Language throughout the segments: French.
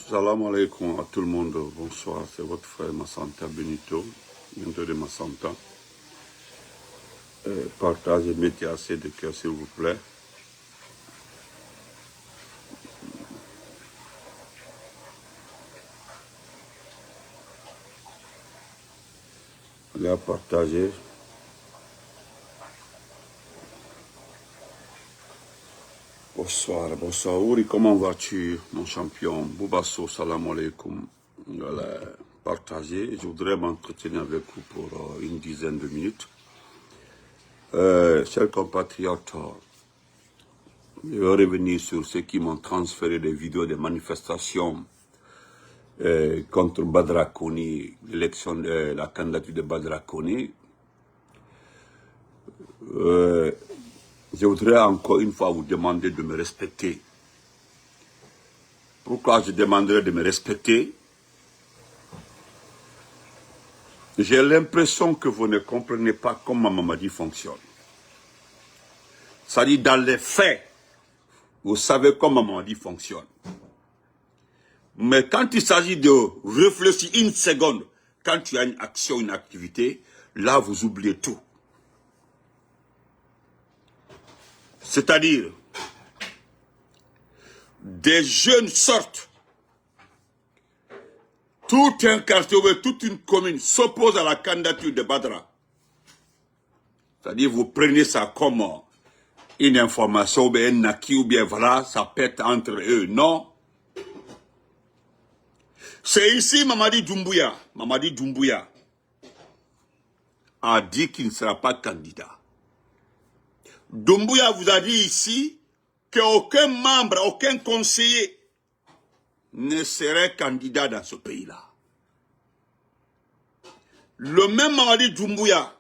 Salam alaikum à tout le monde, bonsoir, c'est votre frère Massanta Benito, bientôt de Massanta. Partagez, mettez assez de cœur s'il vous plaît. Allez à partager. Bonsoir, bonsoir. Ouri, comment vas-tu, mon champion? Boubasso, salam alaikum. Voilà, partagez. Je voudrais m'entretenir avec vous pour une dizaine de minutes. Chers compatriotes, je vais revenir sur ceux qui m'ont transféré des vidéos des manifestations contre Badra Koni, l'élection de la candidature de Badra Koni. Je voudrais encore une fois vous demander de me respecter. Pourquoi je demanderais de me respecter? J'ai l'impression que vous ne comprenez pas comment Mamadi fonctionne. C'est-à-dire, dans les faits, vous savez comment Mamadi fonctionne. Mais quand il s'agit de réfléchir une seconde, quand tu as une action, une activité, là, vous oubliez tout. C'est-à-dire, des jeunes sortent, tout un quartier, toute une commune s'oppose à la candidature de Badra. C'est-à-dire, vous prenez ça comme une information, ou bien un acquis, ou bien voilà, ça pète entre eux. Non. C'est ici Mamadi Doumbouya a dit qu'il ne sera pas candidat. Doumbouya vous a dit ici qu'aucun membre, aucun conseiller ne serait candidat dans ce pays-là. Le même Mamadi Doumbouya,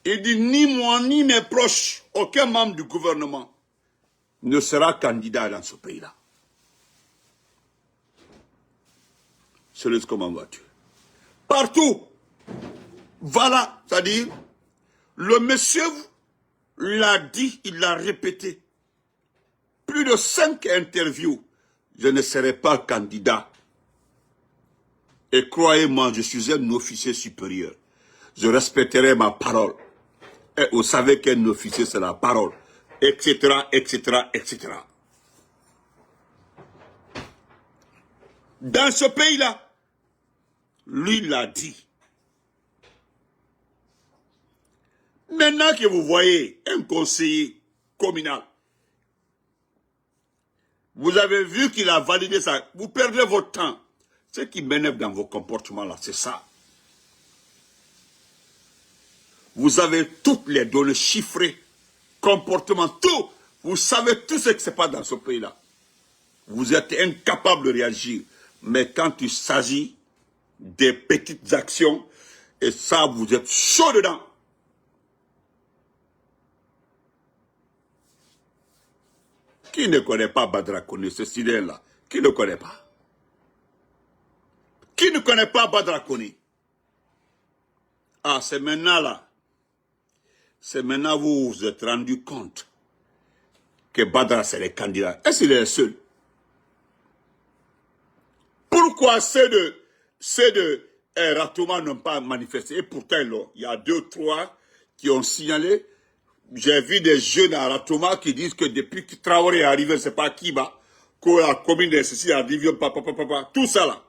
il dit ni moi ni mes proches, aucun membre du gouvernement ne sera candidat dans ce pays-là. C'est comment vas-tu? Partout. Voilà, c'est-à-dire, le monsieur l'a dit, il l'a répété. Plus de 5 interviews, je ne serai pas candidat. Et croyez-moi, je suis un officier supérieur. Je respecterai ma parole. Et vous savez qu'un officier, c'est la parole. Etc., etc., etc. Dans ce pays-là, lui l'a dit. Maintenant que vous voyez un conseiller communal, vous avez vu qu'il a validé ça, vous perdez votre temps. Ce qui m'énerve dans vos comportements là, c'est ça. Vous avez toutes les données chiffrées, comportements, tout. Vous savez tout ce qui se passe dans ce pays-là. Vous êtes incapable de réagir. Mais quand il s'agit des petites actions, et ça, vous êtes chaud dedans. Qui ne connaît pas Badra Koni, ce Sidien-là? Qui ne connaît pas? Qui ne connaît pas Badra Koni? Ah, c'est maintenant là. C'est maintenant vous vous êtes rendu compte que Badra c'est le candidat. Est-ce qu'il est le seul? Pourquoi ceux de Ratouma n'ont pas manifesté? Et pourtant, il y a 2, 3 qui ont signalé. J'ai vu des jeunes à Ratouma qui disent que depuis que Traoré est arrivé, je ne sais pas qui va, que la commune de ceci arrive, papa, tout ça là.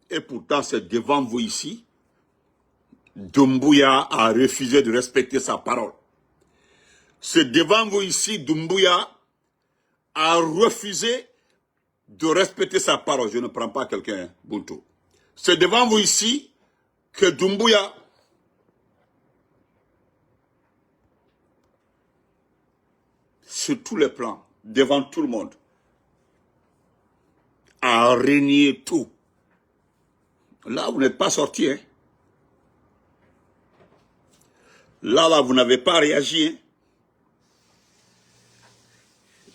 Et pourtant, c'est devant vous ici. Doumbouya a refusé de respecter sa parole. C'est devant vous ici, Doumbouya a refusé de respecter sa parole. Je ne prends pas quelqu'un, Buntu. C'est devant vous ici que Doumbouya sur tous les plans, devant tout le monde, a renié tout. Là, vous n'êtes pas sorti. Hein? Là, vous n'avez pas réagi. Hein?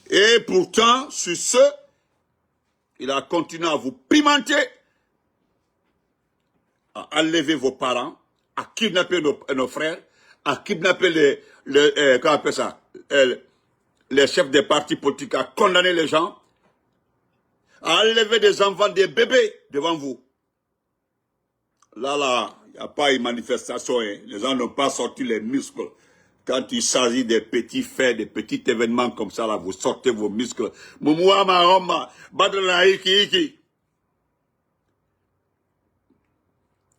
Et pourtant, sur ce, il a continué à vous pimenter, à enlever vos parents, à kidnapper nos frères, à kidnapper comment on appelle ça, les chefs des partis politiques, à condamner les gens, à enlever des enfants, des bébés devant vous. Là, il n'y a pas une manifestation. Hein. Les gens n'ont pas sorti les muscles. Quand il s'agit des petits faits, des petits événements comme ça, là, vous sortez vos muscles.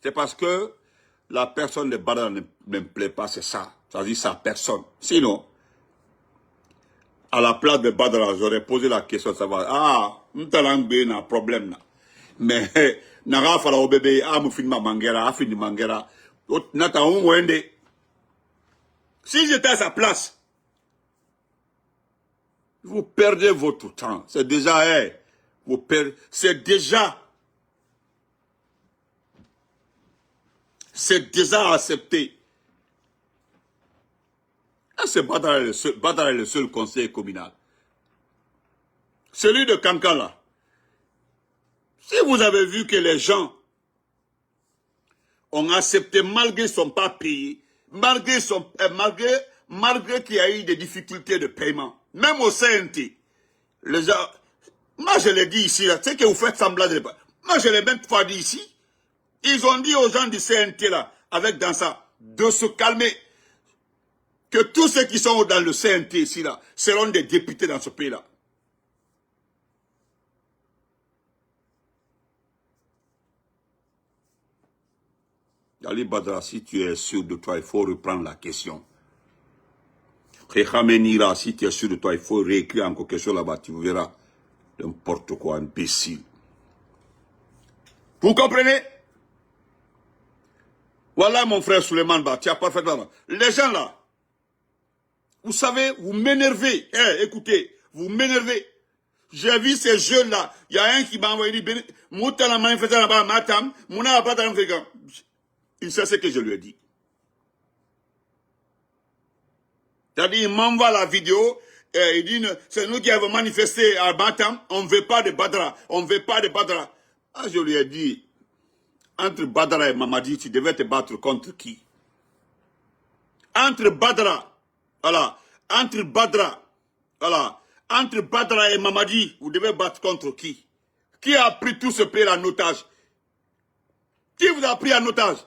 C'est parce que la personne de Badr ne me plaît pas, c'est ça. Ça dit sa personne. Sinon, à la place de Badr, j'aurais posé la question de savoir, nous avons un problème. Mais, n'a pas au bébé, mangera. Si j'étais à sa place, vous perdez votre temps. C'est déjà, c'est déjà accepté. C'est Badr est le seul conseiller communal. Celui de Kankan là. Si vous avez vu que les gens ont accepté malgré son pas payé, malgré qu'il y a eu des difficultés de paiement, même au CNT, les gens, moi je l'ai dit ici, c'est que vous faites semblant de pas. Moi je l'ai même fois dit ici, ils ont dit aux gens du CNT là, avec dans ça, de se calmer, que tous ceux qui sont dans le CNT ici là, seront des députés dans ce pays là. Ali Badra, si tu es sûr de toi, il faut reprendre la question. Khamenira, si tu es sûr de toi, il faut réécrire encore quelque chose là-bas, tu verras. N'importe quoi, imbécile. Vous comprenez? Voilà mon frère Suleiman Ba, tu as parfaitement. Les gens là, vous savez, vous m'énervez. Écoutez, vous m'énervez. J'ai vu ces jeunes-là. Il y a un qui m'a envoyé, Mouta la manifestation là-bas, Matam, Mouna pas dans le il sait ce que je lui ai dit. C'est-à-dire, il m'envoie la vidéo, et il dit, c'est nous qui avons manifesté à Matam, on ne veut pas de Badra, on ne veut pas de Badra. Ah, je lui ai dit, entre Badra et Mamadi, tu devais te battre contre qui? Entre Badra, voilà, entre Badra, voilà, entre Badra et Mamadi, vous devez battre contre qui? Qui a pris tout ce pays en otage? Qui vous a pris en otage?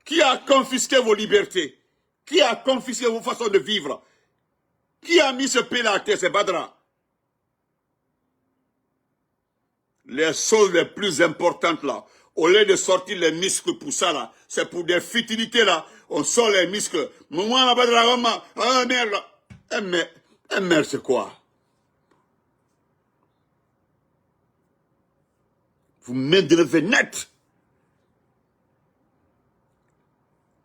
Qui a confisqué vos libertés? Qui a confisqué vos façons de vivre? Qui a mis ce pays à terre? C'est Badra. Les choses les plus importantes là, au lieu de sortir les muscles pour ça là, c'est pour des futilités là, on sort les muscles. Moi, Badra, merde là. Merde, c'est quoi? Vous m'énervez net.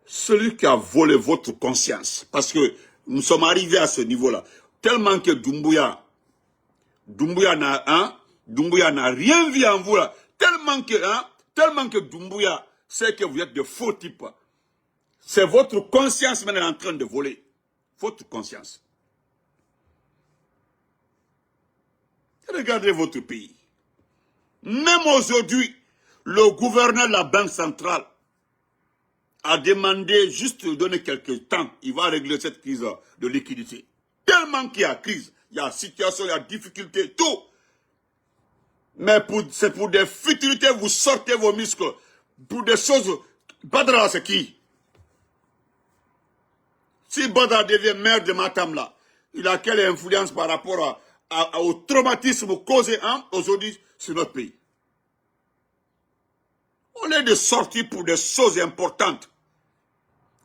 Celui qui a volé votre conscience, parce que nous sommes arrivés à ce niveau-là, tellement que Doumbouya n'a rien vu en vous là, tellement que Doumbouya sait que vous êtes de faux types. C'est votre conscience maintenant en train de voler. Votre conscience. Regardez votre pays. Même aujourd'hui, le gouverneur de la Banque centrale a demandé juste de donner quelques temps. Il va régler cette crise de liquidité. Tellement qu'il y a crise, il y a situation, il y a difficulté, tout. Mais c'est pour des futilités, vous sortez vos muscles. Pour des choses, Badra c'est qui? Si Badra devient maire de Matam là, il a quelle influence par rapport au traumatisme causé aujourd'hui sur notre pays? Au lieu de sortir pour des choses importantes,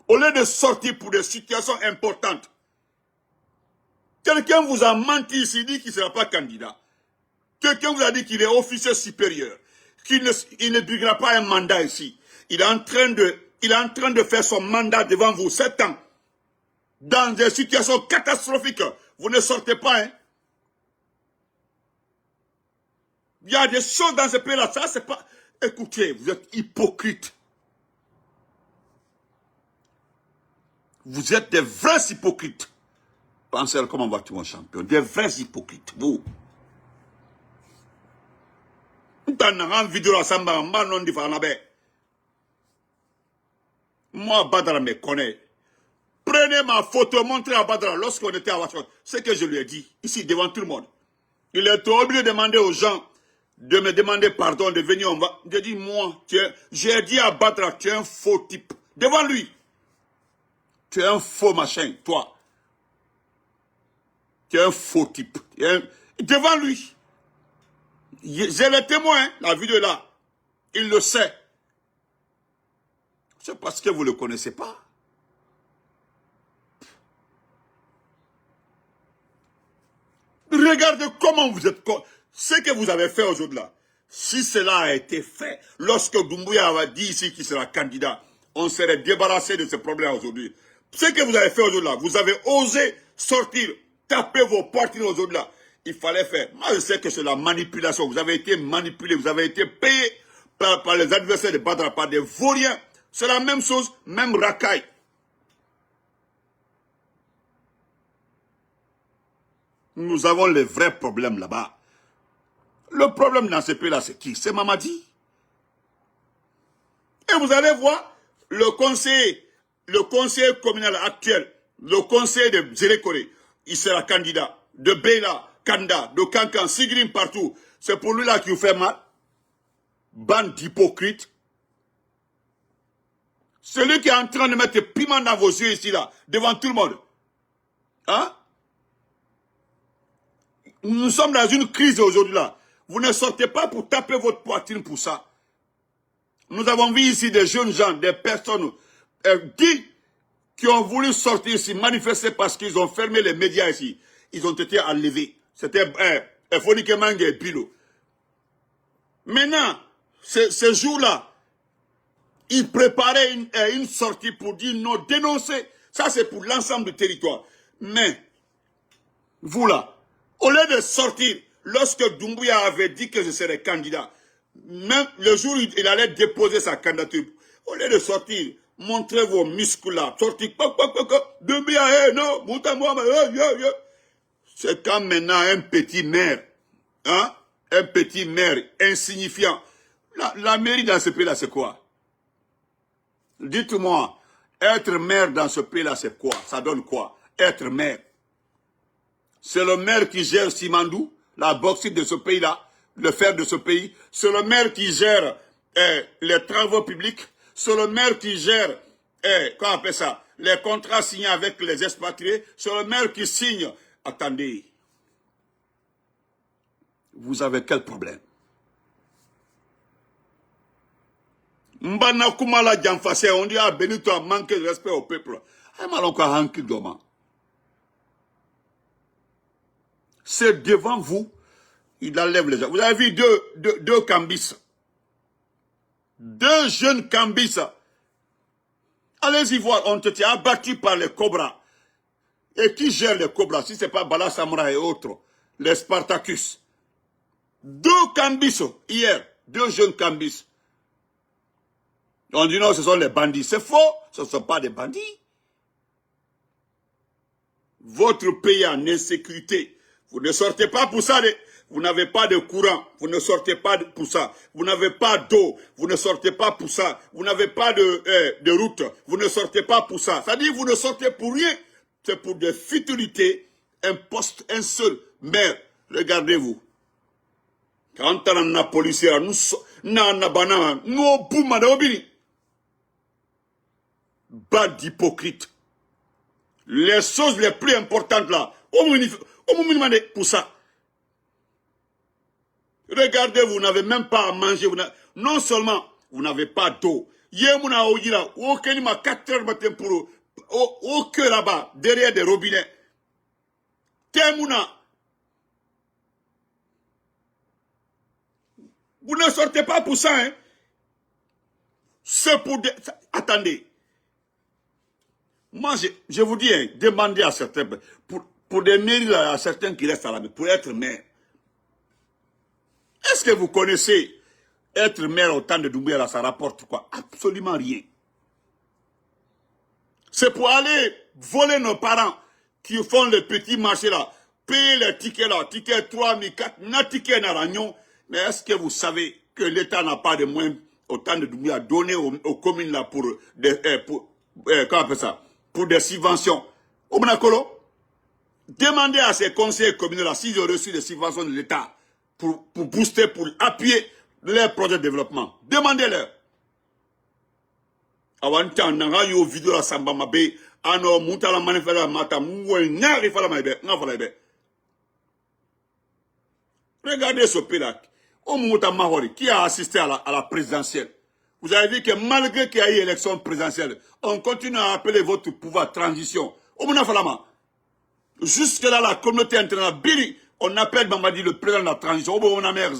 au lieu de sortir pour des situations importantes, quelqu'un vous a menti ici, dit qu'il ne sera pas candidat. Quelqu'un vous a dit qu'il est officier supérieur, qu'il ne briguera pas un mandat ici. Il est en train de faire son mandat devant vous 7 ans. Dans des situations catastrophiques, vous ne sortez pas. Hein. Il y a des choses dans ce pays-là, ça c'est pas... Écoutez, vous êtes hypocrite. Vous êtes des vrais hypocrites. Pensez à comment vas-tu mon champion? Des vrais hypocrites, vous. Vous avez une vidéo à Samba, non dit Fanabe. Moi, Badra me connaît. Prenez ma photo, montrez à Badra lorsqu'on était à Washington. Ce que je lui ai dit, ici, devant tout le monde. Il est obligé de demander aux gens de me demander pardon, de venir. J'ai dit, moi, j'ai dit à Badra, tu es un faux type. Devant lui. Tu es un faux machin, toi. Tu es un faux type. Devant lui. J'ai le témoin, la vidéo là. Il le sait. C'est parce que vous ne le connaissez pas. Regardez comment vous êtes... Ce que vous avez fait aujourd'hui là, si cela a été fait, lorsque Doumbouya avait dit ici qu'il sera candidat, on serait débarrassé de ce problème aujourd'hui. Ce que vous avez fait aujourd'hui là, vous avez osé sortir, taper vos poitrines aujourd'hui là. Il fallait faire. Moi je sais que c'est la manipulation. Vous avez été manipulé, vous avez été payé par les adversaires de Badra, par des vauriens. C'est la même chose, même racaille. Nous avons les vrais problèmes là-bas. Le problème dans ce pays-là, c'est qui? C'est Mamadi. Et vous allez voir, le conseiller communal actuel, le conseiller de Zélékoré, il sera candidat. De Bela, Kanda, de Kankan, Sigrim partout. C'est pour lui là qui vous fait mal. Bande d'hypocrites. Celui qui est en train de mettre piment dans vos yeux ici là, devant tout le monde. Hein? Nous sommes dans une crise aujourd'hui là. Vous ne sortez pas pour taper votre poitrine pour ça. Nous avons vu ici des jeunes gens, des personnes qui ont voulu sortir ici, manifester parce qu'ils ont fermé les médias ici. Ils ont été enlevés. C'était Fonique Mange et Pilo. Maintenant, ce jour-là, ils préparaient une sortie pour dire non, dénoncer. Ça, c'est pour l'ensemble du territoire. Mais, vous là, au lieu de sortir, lorsque Doumbouya avait dit que je serais candidat, même le jour où il allait déposer sa candidature, au lieu de sortir, montrez vos muscles là, sortir, Doumbouya, non, c'est quand maintenant un petit maire, hein, un petit maire insignifiant. La mairie dans ce pays-là, c'est quoi? Dites-moi, être maire dans ce pays-là, c'est quoi? Ça donne quoi? Être maire. C'est le maire qui gère Simandou, la bauxite de ce pays-là, le fer de ce pays. C'est le maire qui gère les travaux publics. C'est le maire qui gère, comment on appelle ça, les contrats signés avec les expatriés. C'est le maire qui signe. Attendez. Vous avez quel problème? Mbana Kumala Djanfase, on dit, ah, Benito a manqué de respect au peuple. C'est devant vous, il enlève les gens. Vous avez vu deux Kambis. Deux jeunes Kambis. Allez-y voir, on été abattus par les cobras. Et qui gère les cobras? Si ce n'est pas Bala Samra et autres, les Spartacus. Deux Kambis, hier, deux jeunes Kambis. On dit non, ce sont les bandits. C'est faux, ce ne sont pas des bandits. Votre pays en insécurité. Vous ne sortez pas pour ça. Vous n'avez pas de courant. Vous ne sortez pas pour ça. Vous n'avez pas d'eau. Vous ne sortez pas pour ça. Vous n'avez pas de route. Vous ne sortez pas pour ça. C'est-à-dire vous ne sortez pour rien. C'est pour des futilités. Un poste, un seul maire. Regardez-vous. Quand on a policier, nous bas d'hypocrite. Les choses les plus importantes là, au minimum pour ça. Regardez, vous n'avez même pas à manger. Non seulement vous n'avez pas d'eau. Yémouna Ogira, aucun ma 4 heures matin pour au cœur là-bas, derrière des robinets. Témouna. Vous ne sortez pas pour ça, hein. C'est pour... Attendez. Moi, je vous dis, hein, demandez à certains, pour des mairies, à certains qui restent à la maison, pour être maire. Est-ce que vous connaissez être maire au temps de Doumbouya, là, ça rapporte quoi? Absolument rien. C'est pour aller voler nos parents qui font les petits marchés là, payer les tickets là, tickets 3 000, 4 000, tickets dans l'agnon. Mais est-ce que vous savez que l'État n'a pas de moyens au temps de Doumbouya donné aux communes là pour comment on appelle ça, pour des subventions. Au Monacolo, demandez à ces conseillers communaux là s'ils ont reçu des subventions de l'État pour booster, pour appuyer leurs projets de développement. Demandez-leur. Avant temps, on a eu vidéo la samba mabe, ano monta la manifeste mata, n'arrive pas la mabe, regardez ce pays-là. Au Mouta Mahori, qui a assisté à la présidentielle. Vous avez vu que malgré qu'il y a eu élection présidentielle, on continue à appeler votre pouvoir transition. Au Mouna Falama. Jusque là, la communauté internationale, on appelle Mamadi le président de la transition. Au Mouna Mère.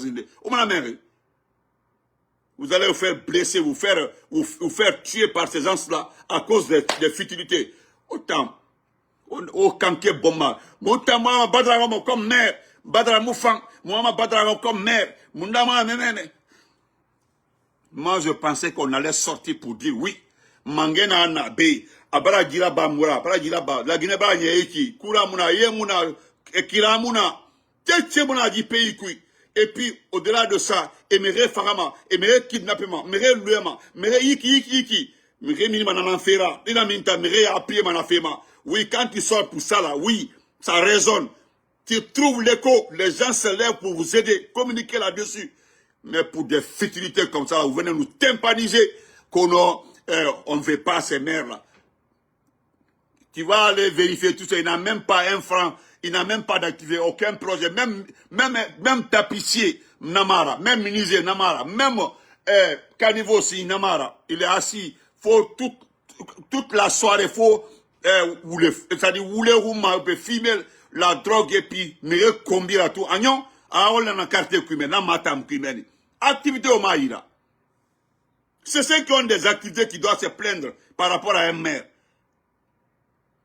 Vous allez vous faire blesser, vous faire tuer par ces gens-là à cause des futilités. Autant, au Kanké Bomma, autant moi, Badrama comme maire, Badra Moufang, moi, Badrama comme maire, Moundama, moi, je pensais qu'on allait sortir pour dire oui. Mangena Nabe, Abara Giraba Moura, Abara Giraba, la Guinée-Ba Yeki, Kura Mouna, Yemouna, Kira Mouna, Tché Mouna dit pays kui. Et puis, au-delà de ça, Emere Farama, Emere Kidnappement, Emere Luema, Emere Yiki, Emere Minimana Fera, Inaminta, Emere Apie Manafema. Oui, quand tu sors pour ça là, oui, ça résonne. Tu trouves l'écho, les gens se lèvent pour vous aider, communiquer là-dessus. Mais pour des futilités comme ça, vous venez nous tympaniser qu'on on ne veut pas ces maires-là. Tu vas aller vérifier tout ça, il n'a même pas un franc. Il n'a même pas d'activé aucun projet, même tapissier Namara, même menuisier Namara, même caniveau aussi Namara. Il est assis, faut toute la soirée, faut c'est-à-dire rouler rouma, filmer la drogue et puis me combien à tout. Agnon, à on a carte cuimène, na matam cuimène. Activité au maïra. C'est ceux qui ont des activités qui doivent se plaindre par rapport à un maire.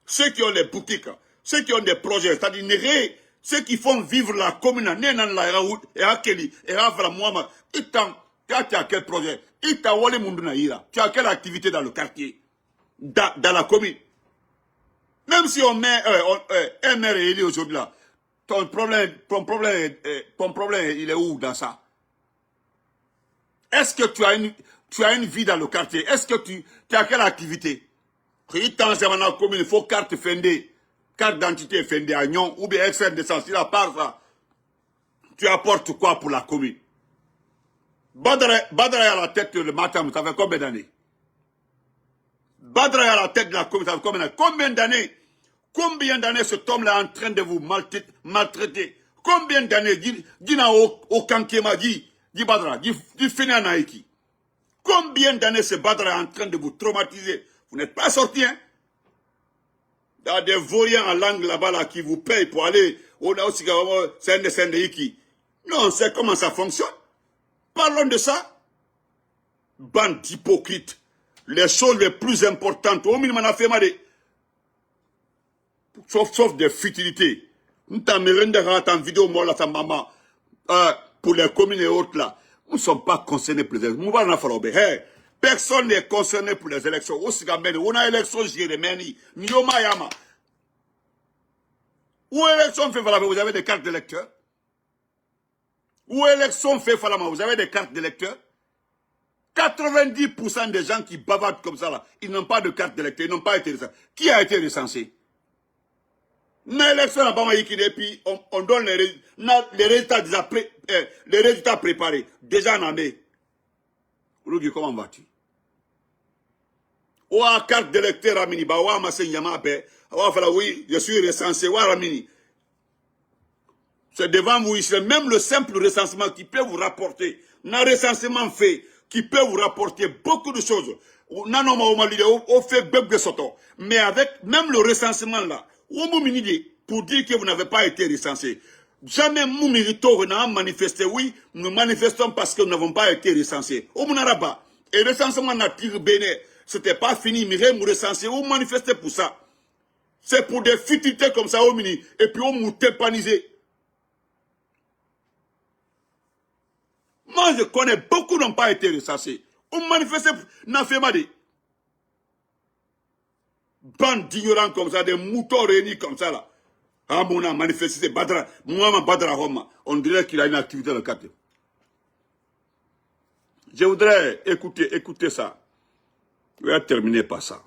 Ceux qui ont les boutiques. Ceux qui ont des projets, c'est-à-dire ceux qui font vivre la commune, tu as quel projet? Tu as quelle activité dans le quartier? Dans la commune? Même si on met un maire élu aujourd'hui là, ton problème, il est où dans ça? Est-ce que tu as une vie dans le quartier? Est-ce que tu as quelle activité? Il faut carte fendée. Carte d'identité FND à Nyon, ou bien extrait de naissance, à part ça, tu apportes quoi pour la commune? Badra à la tête le matin, ça fait combien d'années? Badra à la tête de la commune, ça fait combien d'années? Combien d'années cet homme-là est en train de vous maltraiter? Combien d'années? Dis au Kankema, dis Badra, dis Fini à Naïki. Combien d'années ce Badra est en train de vous traumatiser? Vous n'êtes pas sorti, hein? Il y a des vauriens en langue là-bas là, qui vous payent pour aller au Sende. Non, on sait comment ça fonctionne. Parlons de ça. Bande d'hypocrites. Les choses les plus importantes, au minimum, on a fait mal. Sauf des futilités. Nous t'as en vidéo, moi, là, ta maman, pour les communes et autres là. Nous ne sommes pas concernés pour les élections. Personne n'est concerné pour les élections. On a élection, Yama. Où élection fait Falama, vous avez des cartes d'électeurs? Où élection fait Falama, vous avez des cartes d'électeurs? 90% des gens qui bavardent comme ça, là, ils n'ont pas de carte d'électeur, ils n'ont pas été recensés. Qui a été recensé? L'élection là-bas, et puis on donne les résultats préparés. Déjà en année. Comment vas-tu? Ou à carte d'électeur Ramini, Bawa Masenyama Be, oui, je suis recensé, Ramini. C'est devant vous ici, même le simple recensement qui peut vous rapporter, un recensement fait, qui peut vous rapporter beaucoup de choses. On fait mais avec même le recensement là, pour dire que vous n'avez pas été recensé. Jamais nous méritons manifester, oui, nous manifestons parce que nous n'avons pas été recensés. Au Mounaraba, et le recensement n'a tiré béné, c'était pas fini, mais vous recensez, vous manifestez pour ça. C'est pour des futilités comme ça, au mini, et puis on nous tépanisé. Moi, je connais beaucoup n'ont pas été recensés. On manifestait, n'a fait mal. Bande d'ignorants comme ça, des moutons réunis comme ça là. Ah, mon a manifesté Badra, Mouama Badra Homa. On dirait qu'il a une activité dans le quartier. Je voudrais écouter ça. Je vais terminer par ça.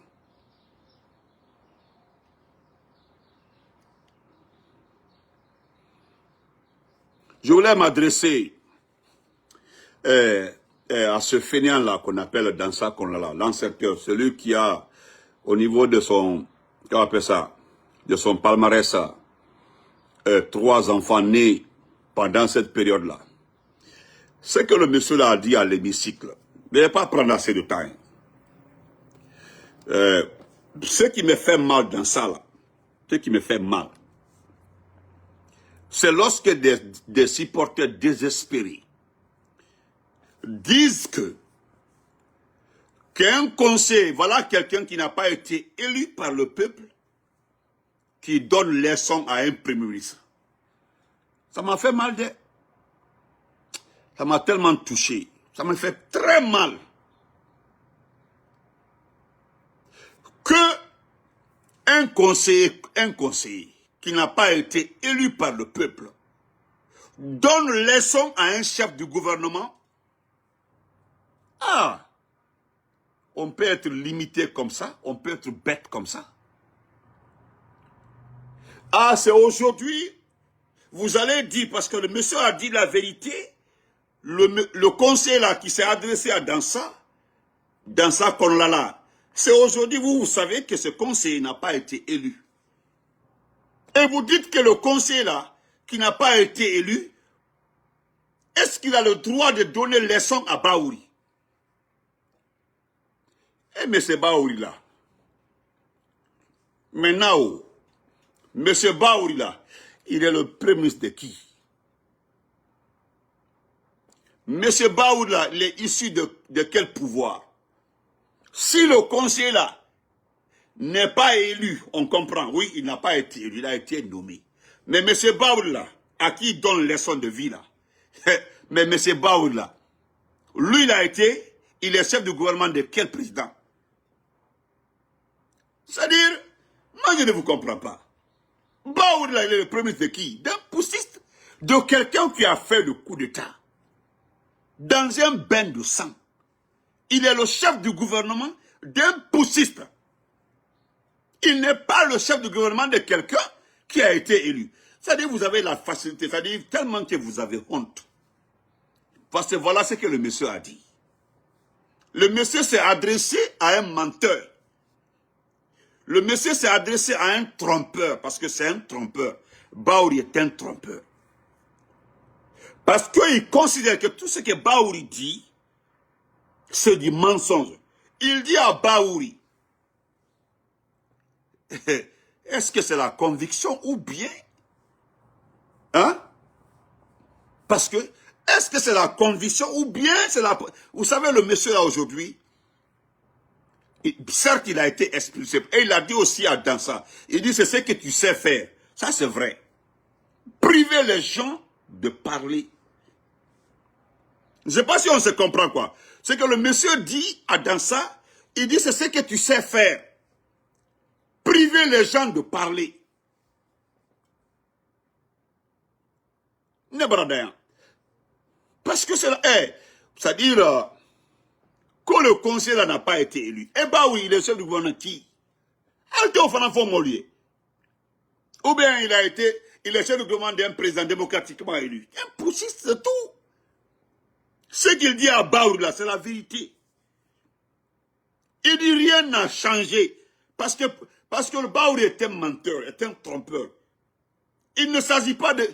Je voulais m'adresser à ce fainéant-là qu'on appelle Dansa Konlala, l'ancêtre, celui qui a, au niveau de son, comment on appelle ça, de son palmarès, 3 enfants nés pendant cette période-là. Ce que le monsieur là a dit à l'hémicycle, ne vais pas prendre assez de temps. Ce qui me fait mal dans ça, là, ce qui me fait mal, c'est lorsque des supporters désespérés disent qu'un conseil, voilà quelqu'un qui n'a pas été élu par le peuple, qui donne leçon à un premier ministre. Ça m'a fait mal. Ça m'a tellement touché. Ça me fait très mal. Que un conseiller qui n'a pas été élu par le peuple donne leçon à un chef du gouvernement. Ah, on peut être limité comme ça, on peut être bête comme ça. Ah, c'est aujourd'hui, vous allez dire, parce que le monsieur a dit la vérité, le conseiller là qui s'est adressé à Dansa Konlala, c'est aujourd'hui, vous savez que ce conseiller n'a pas été élu. Et vous dites que le conseiller là, qui n'a pas été élu, est-ce qu'il a le droit de donner leçon à Baouri? Et M. Baouri là, maintenant, M. Baouri là, il est le premier ministre de qui? M. Baouri là, il est issu de quel pouvoir? Si le conseiller là n'est pas élu, on comprend, oui, il n'a pas été élu, il a été nommé. Mais M. Baouri là, à qui il donne leçon de vie là? Mais M. Baouri là, lui il est chef du gouvernement de quel président? C'est-à-dire, moi je ne vous comprends pas. Baouri là, il est le premier de qui? D'un poussiste, de quelqu'un qui a fait le coup d'État. Dans un bain de sang. Il est le chef du gouvernement d'un poussiste. Il n'est pas le chef du gouvernement de quelqu'un qui a été élu. C'est-à-dire, vous avez la facilité, c'est-à-dire tellement que vous avez honte. Parce que voilà ce que le monsieur a dit. Le monsieur s'est adressé à un menteur. Le monsieur s'est adressé à un trompeur, parce que c'est un trompeur. Baouri est un trompeur. Parce qu'il considère que tout ce que Baouri dit, c'est du mensonge. Il dit à Baouri, est-ce que c'est la conviction ou bien, hein? Parce que, est-ce que c'est la conviction ou bien c'est la... Vous savez, le monsieur là aujourd'hui, certes il a été expulsé, et il a dit aussi à Dansa, il dit c'est ce que tu sais faire. Ça c'est vrai. Priver les gens de parler. Je ne sais pas si on se comprend quoi. C'est que le monsieur dit à Dansa, il dit c'est ce que tu sais faire. Priver les gens de parler. Parce que c'est... c'est-à-dire que le conseil n'a pas été élu. Eh bien oui, il est chef du gouvernement qui? Ou bien il est chef du gouvernement d'un président démocratiquement élu. Un poussiste, c'est tout. Ce qu'il dit à Baouri là, c'est la vérité. Il dit rien n'a changé. Parce que le Baouri est un menteur, est un trompeur. Il ne s'agit pas de...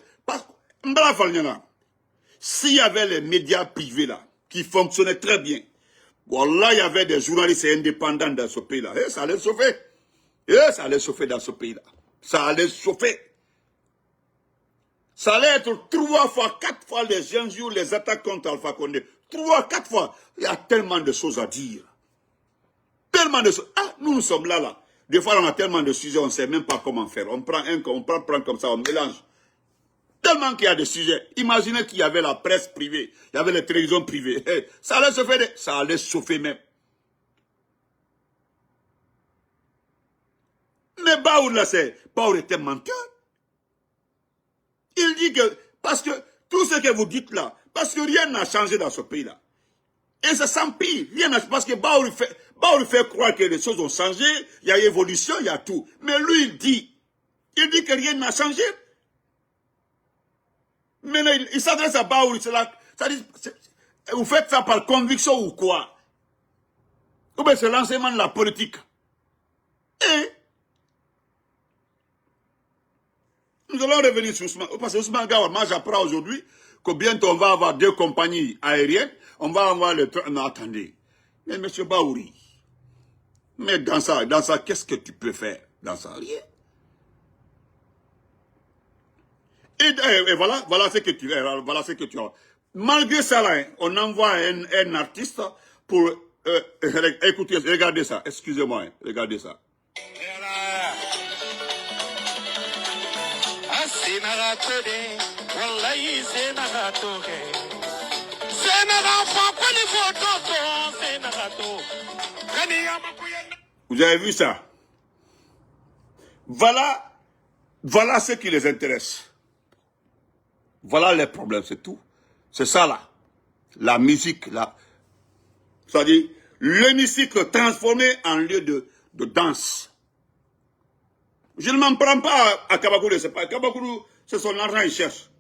S'il y avait les médias privés là, qui fonctionnaient très bien, voilà, il y avait des journalistes indépendants dans ce pays-là. Et ça allait chauffer. Et ça allait chauffer dans ce pays-là. Ça allait chauffer. Ça allait être 3 fois, 4 fois les injures, les attaques contre Alpha Condé. 3, 4 fois. Il y a tellement de choses à dire. Tellement de choses. Ah, nous sommes là. Des fois, on a tellement de sujets, on ne sait même pas comment faire. On prend comme ça, on mélange. Tellement qu'il y a des sujets. Imaginez qu'il y avait la presse privée, il y avait les télévisions privées. Ça allait chauffer, ça allait chauffer même. Mais Baouri là, Baouri était menteur. Il dit que, parce que tout ce que vous dites là, parce que rien n'a changé dans ce pays-là. Et ça s'empire. Rien n'a changé. Parce que Baouri fait croire que les choses ont changé, il y a évolution, il y a tout. Mais lui, il dit que rien n'a changé. Maintenant, il s'adresse à Baouri, vous faites ça par conviction ou quoi? Ou bien c'est l'enseignement de la politique. Et nous allons revenir sur Ousmane. Parce que Ousmane Gawar, moi j'apprends aujourd'hui que bientôt on va avoir 2 compagnies aériennes. On va avoir le train. Mais attendez. Mais M. Baouri, mais dans ça, qu'est-ce que tu peux faire? Dans ça, rien. Et voilà ce que tu as. Malgré ça, là, on envoie un artiste pour... écoutez, regardez ça, excusez-moi, regardez ça. Vous avez vu ça? Voilà ce qui les intéresse. Voilà les problèmes, c'est tout. C'est ça là. La musique, là. C'est-à-dire, l'hémicycle transformé en lieu de danse. Je ne m'en prends pas à Kabakourou, c'est pas Kabakourou, c'est son argent qu'il cherche.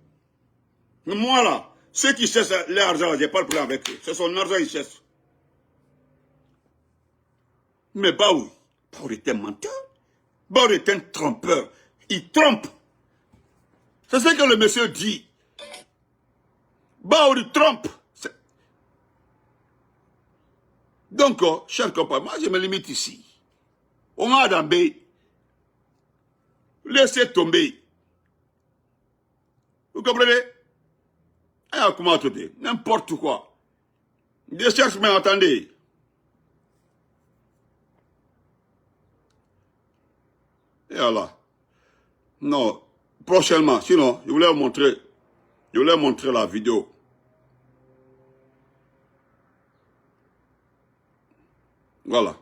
Moi là, ceux qui cherchent l'argent, je n'ai pas le problème avec eux. C'est son argent qu'il cherche. Mais Baouri est un menteur. Baouri est un trompeur. Il trompe. C'est ce que le monsieur dit. Baouri trompe. Donc, chers compagnons, moi je me limite ici. On a d'ambé. Laissez tomber. Vous comprenez? Ah, comment tout est? N'importe quoi. Je cherche, mais attendez. Et voilà. Non, prochainement. Sinon, je voulais vous montrer la vidéo. Voilà.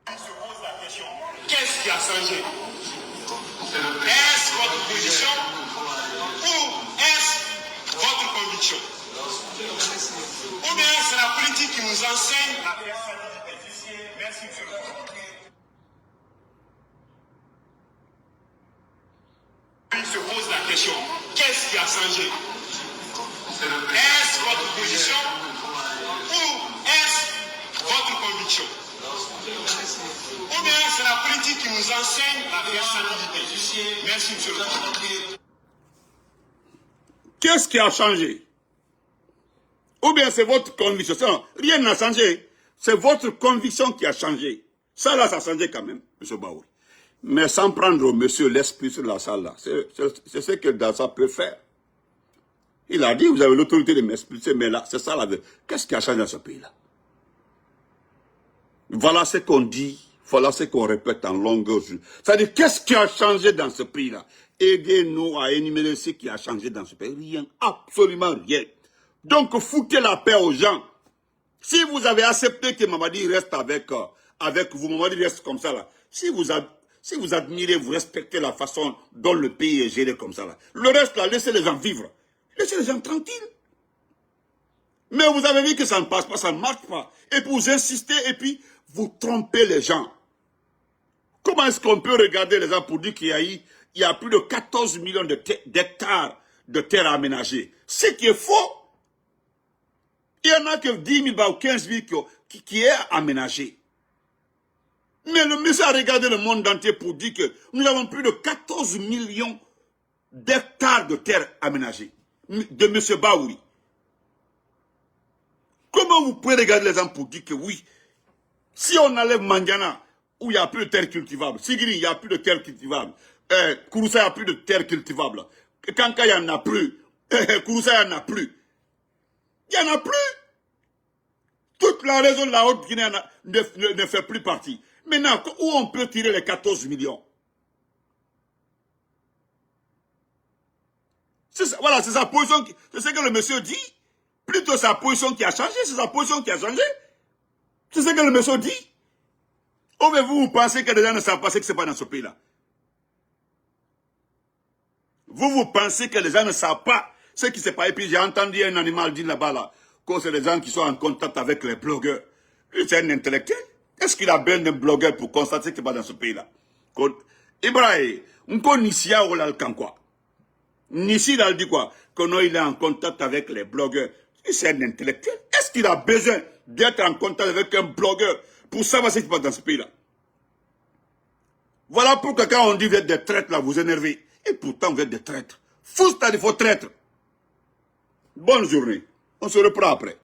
On se pose la question, qu'est-ce qui a changé? Est-ce votre position ou est-ce votre conviction? Ou bien c'est la politique qui nous enseigne à faire ça? Merci, monsieur. On se pose la question, qu'est-ce qui a changé? Est-ce votre position ou est-ce votre conviction? Ou bien c'est la politique qui nous enseigne à faire ça? Merci, monsieur le président. Qu'est-ce qui a changé? Ou bien c'est votre conviction? Non, rien n'a changé. C'est votre conviction qui a changé. Ça là, ça a changé quand même, M. Baouri. Mais sans prendre au monsieur l'esprit sur la salle là. C'est ce que Dassa peut faire. Il a dit, vous avez l'autorité de m'expliquer, mais là, c'est ça la vérité. Qu'est-ce qui a changé dans ce pays-là? Voilà ce qu'on dit, voilà ce qu'on répète en longueur. C'est-à-dire, qu'est-ce qui a changé dans ce pays-là? Aidez-nous à énumérer ce qui a changé dans ce pays. Rien, absolument rien. Donc, foutez la paix aux gens. Si vous avez accepté que Mamadi reste avec vous, Mamadi reste comme ça là. Si vous admirez, vous respectez la façon dont le pays est géré comme ça là. Le reste là, laissez les gens vivre. Laissez les gens tranquilles. Mais vous avez vu que ça ne passe pas, ça ne marche pas. Et puis vous insistez et puis vous trompez les gens. Comment est-ce qu'on peut regarder les gens pour dire qu'il y a plus de 14 millions d'hectares de terre aménagées? Ce qui est faux. Il n'y en a que 10 000 ou 15 000 qui est aménagé. Mais le monsieur a regardé le monde entier pour dire que nous avons plus de 14 millions d'hectares de terre aménagées. De M. Baouri. Comment vous pouvez regarder les gens pour dire que oui, si on enlève Mandiana, où il n'y a plus de terre cultivable, Sigiri, il n'y a plus de terre cultivable, Kouroussa, il n'y a plus de terre cultivable, Kanka, il n'y en a plus, Kouroussa, il n'y en a plus. Il n'y en a plus. Toute la région de la Haute-Guinée ne fait plus partie. Maintenant, où on peut tirer les 14 millions? Voilà, c'est sa position, c'est ce que le monsieur dit. Plutôt sa position qui a changé, c'est sa position qui a changé. C'est ce que le monsieur dit. Ou bien vous pensez que les gens ne savent pas ce qui se passe dans ce pays-là? Vous pensez que les gens ne savent pas ce qui se passe? Et puis j'ai entendu un animal dire là-bas, là, que c'est les gens qui sont en contact avec les blogueurs. Lui, c'est un intellectuel. Est-ce qu'il a besoin d'un blogueur pour constater ce qui se passe dans ce pays-là? Ibrahim, on connaît ici à Olal Kankwa. Ici, il a dit quoi? Que non, il est en contact avec les blogueurs. C'est un intellectuel. Est-ce qu'il a besoin d'être en contact avec un blogueur pour savoir ce qui se passe dans ce pays-là? Voilà pourquoi quand on dit vous êtes des traîtres, là, vous énervez. Et pourtant, vous êtes des traîtres. Fous, c'est-à-dire, il faut traître. Bonne journée. On se reprend après.